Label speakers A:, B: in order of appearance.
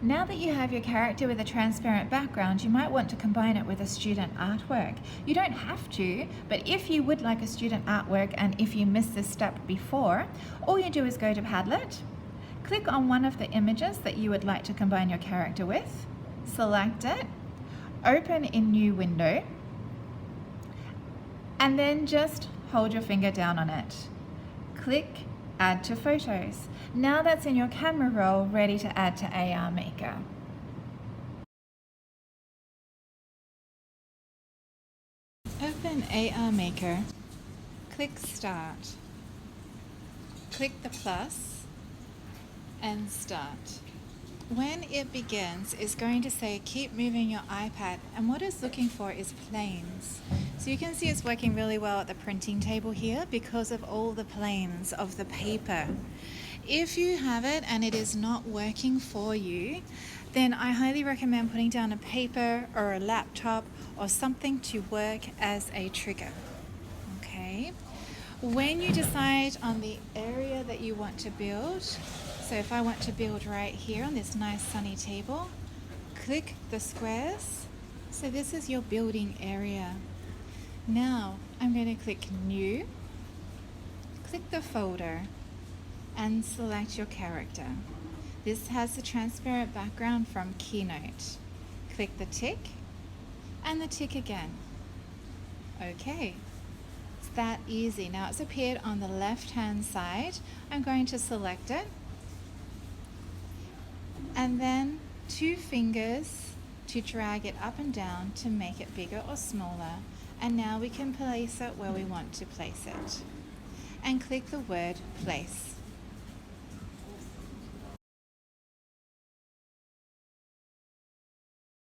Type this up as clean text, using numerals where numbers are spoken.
A: Now that you have your character with a transparent background, you might want to combine it with a student artwork. You don't have to, but if you would like a student artwork and if you missed this step before, all you do is go to Padlet, click on one of the images that you would like to combine your character with, select it, open in New Window, and then just hold your finger down on it. Click Add to Photos. Now that's in your camera roll, ready to add to ARMAKR. Open ARMAKR, click Start, click the plus, and start. When it begins, it's going to say keep moving your iPad, and what it's looking for is planes. So you can see it's working really well at the printing table here because of all the planes of the paper. If you have it and it is not working for you, then I highly recommend putting down a paper or a laptop or something to work as a trigger. Okay? When you decide on the area that you want to build, so if I want to build right here on this nice sunny table, click the squares. So this is your building area. Now I'm going to click New, click the folder, and select your character. This has the transparent background from Keynote. Click the tick and the tick again. Okay, it's that easy. Now it's appeared on the left hand side. I'm going to select it and then 2 fingers to drag it up and down to make it bigger or smaller. And now we can place it where we want to place it. And click the word place.